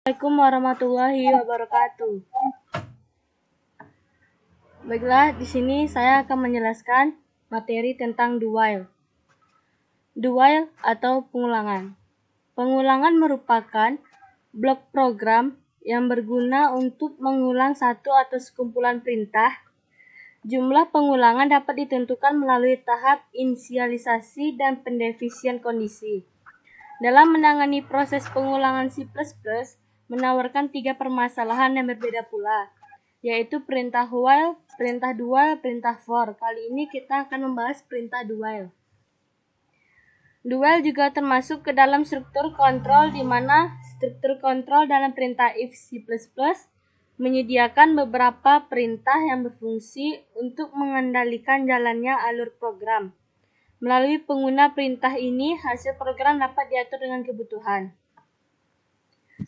Assalamualaikum warahmatullahi wabarakatuh. Baiklah, di sini saya akan menjelaskan materi tentang do while. Do while atau pengulangan. Pengulangan merupakan blok program yang berguna untuk mengulang satu atau sekumpulan perintah. Jumlah pengulangan dapat ditentukan melalui tahap inisialisasi dan pendefinisan kondisi. Dalam menangani proses pengulangan C++, menawarkan 3 permasalahan yang berbeda pula, yaitu perintah while, perintah do while, perintah for. Kali ini kita akan membahas perintah do while. Do while juga termasuk ke dalam struktur kontrol, di mana struktur kontrol dalam perintah if C++ menyediakan beberapa perintah yang berfungsi untuk mengendalikan jalannya alur program. Melalui pengguna perintah ini, hasil program dapat diatur dengan kebutuhan.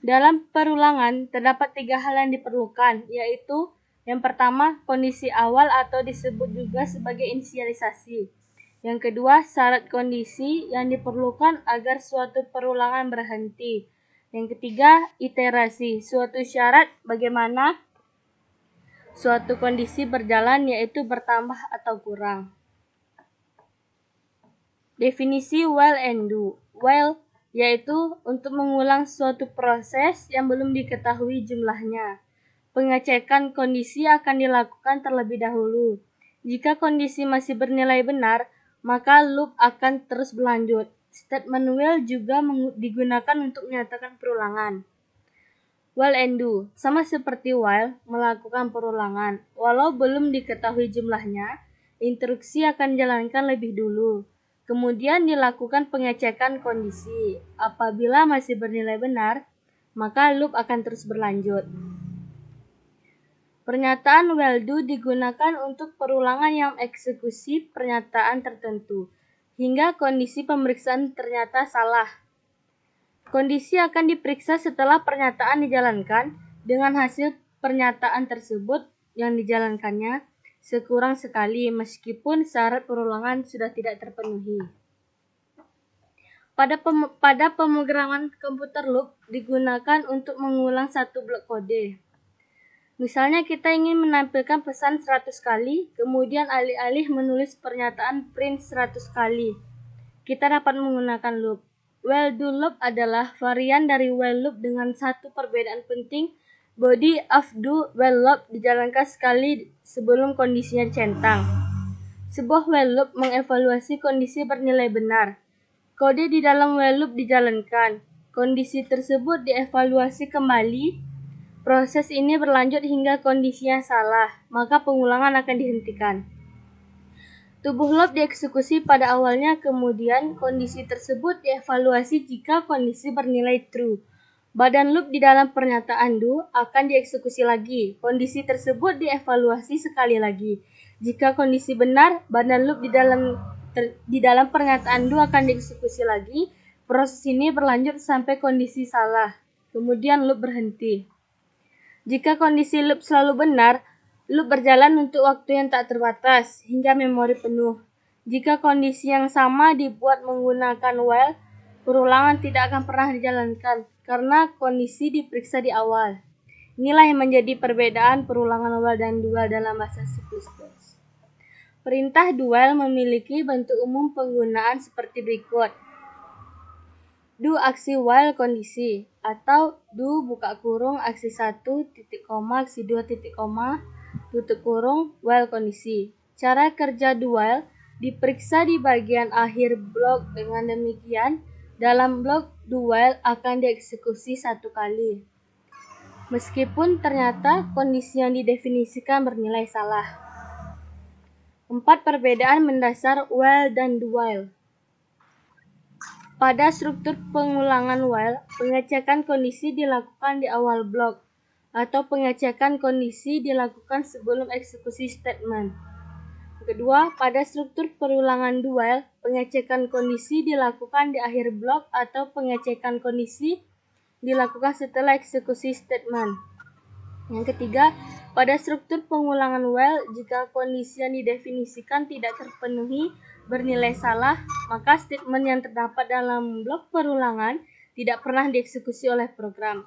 Dalam perulangan, terdapat 3 hal yang diperlukan, yaitu yang pertama, kondisi awal atau disebut juga sebagai inisialisasi. Yang kedua, syarat kondisi yang diperlukan agar suatu perulangan berhenti. Yang ketiga, iterasi, suatu syarat bagaimana suatu kondisi berjalan, yaitu bertambah atau kurang. Definisi while and do. While yaitu untuk mengulang suatu proses yang belum diketahui jumlahnya. Pengecekan kondisi akan dilakukan terlebih dahulu. Jika kondisi masih bernilai benar, maka loop akan terus berlanjut. Statement while juga digunakan untuk menyatakan perulangan. While and do, sama seperti while, melakukan perulangan. Walau belum diketahui jumlahnya, instruksi akan dijalankan lebih dulu. Kemudian dilakukan pengecekan kondisi. Apabila masih bernilai benar, maka loop akan terus berlanjut. Pernyataan while do digunakan untuk perulangan yang eksekusi pernyataan tertentu, hingga kondisi pemeriksaan ternyata salah. Kondisi akan diperiksa setelah pernyataan dijalankan, dengan hasil pernyataan tersebut yang dijalankannya sekurang sekali meskipun syarat perulangan sudah tidak terpenuhi. Pada pemrograman komputer, loop digunakan untuk mengulang satu blok kode. Misalnya kita ingin menampilkan pesan 100 kali, kemudian alih-alih menulis pernyataan print 100 kali. Kita dapat menggunakan loop. While do loop adalah varian dari while loop dengan satu perbedaan penting. Body of do while loop dijalankan sekali sebelum kondisinya dicentang. Sebuah while loop mengevaluasi kondisi bernilai benar. Kode di dalam while loop dijalankan. Kondisi tersebut dievaluasi kembali. Proses ini berlanjut hingga kondisinya salah, maka pengulangan akan dihentikan. Tubuh loop dieksekusi pada awalnya, kemudian kondisi tersebut dievaluasi jika kondisi bernilai true. Badan loop di dalam pernyataan do akan dieksekusi lagi. Kondisi tersebut dievaluasi sekali lagi. Jika kondisi benar, badan loop di dalam pernyataan do akan dieksekusi lagi. Proses ini berlanjut sampai kondisi salah. Kemudian loop berhenti. Jika kondisi loop selalu benar, loop berjalan untuk waktu yang tak terbatas, hingga memori penuh. Jika kondisi yang sama dibuat menggunakan while, perulangan tidak akan pernah dijalankan, karena kondisi diperiksa di awal. Inilah yang menjadi perbedaan perulangan while dan do while dalam bahasa C++. Perintah do while memiliki bentuk umum penggunaan seperti berikut. Do aksi while kondisi, atau do buka kurung aksi 1 titik koma aksi 2 titik koma tutup kurung while kondisi. Cara kerja do while diperiksa di bagian akhir blok. Dengan demikian, dalam blok do while akan dieksekusi satu kali, meskipun ternyata kondisi yang didefinisikan bernilai salah. 4 perbedaan mendasar while dan do while. Pada struktur pengulangan while, pengecekan kondisi dilakukan di awal blok, atau pengecekan kondisi dilakukan sebelum eksekusi statement. Kedua, pada struktur perulangan do while, pengecekan kondisi dilakukan di akhir blok, atau pengecekan kondisi dilakukan setelah eksekusi statement. Yang ketiga, pada struktur pengulangan while, jika kondisi yang didefinisikan tidak terpenuhi bernilai salah, maka statement yang terdapat dalam blok perulangan tidak pernah dieksekusi oleh program.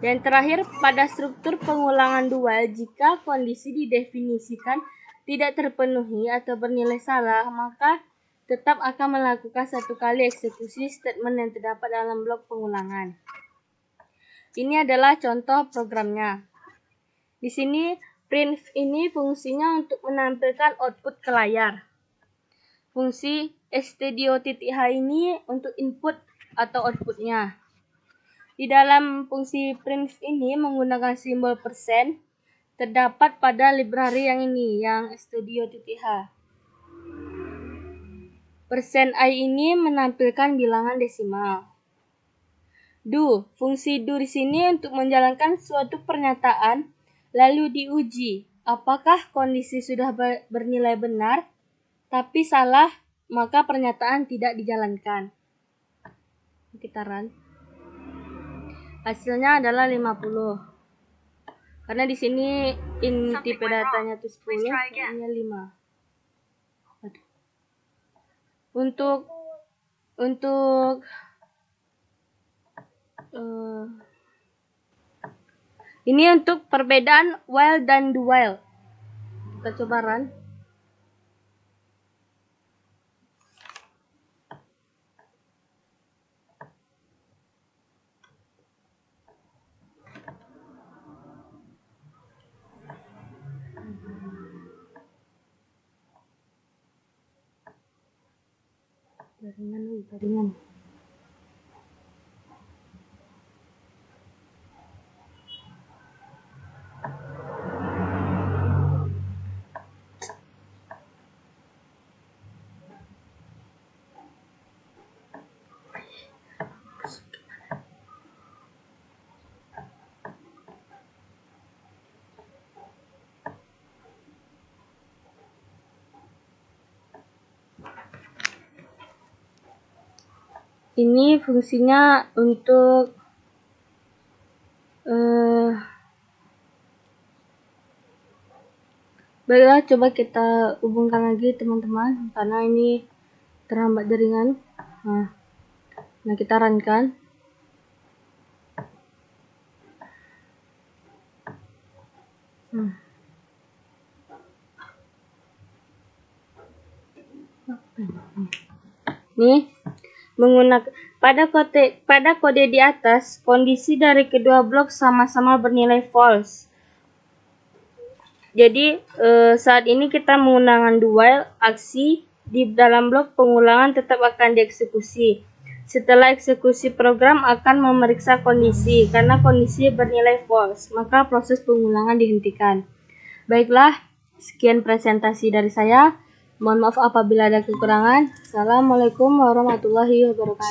Yang terakhir, pada struktur pengulangan dual, jika kondisi didefinisikan tidak terpenuhi atau bernilai salah, maka tetap akan melakukan satu kali eksekusi statement yang terdapat dalam blok pengulangan. Ini adalah contoh programnya. Di sini print ini fungsinya untuk menampilkan output ke layar. Fungsi stdio.h ini untuk input atau outputnya. Di dalam fungsi print ini menggunakan simbol persen terdapat pada library yang ini, yang stdio.h. Persen %i ini menampilkan bilangan desimal. Do, fungsi do di sini untuk menjalankan suatu pernyataan lalu diuji apakah kondisi sudah bernilai benar tapi salah, maka pernyataan tidak dijalankan. Kita run. Hasilnya adalah 50. Karena di sini tipe datanya itu 10, ini 5. Untuk ini untuk perbedaan while dan do while. Kita coba run. Jaringan. Ini fungsinya untuk baiklah, coba kita hubungkan lagi teman-teman karena ini terhambat jaringan. Nah kita runkan. Nih, menggunakan pada kode di atas, kondisi dari kedua blok sama-sama bernilai false. Jadi saat ini kita menggunakan do while, aksi di dalam blok pengulangan tetap akan dieksekusi. Setelah eksekusi, program akan memeriksa kondisi. Karena kondisi bernilai false, maka proses pengulangan dihentikan. Baiklah, sekian presentasi dari saya. Mohon maaf apabila ada kekurangan. Assalamualaikum warahmatullahi wabarakatuh.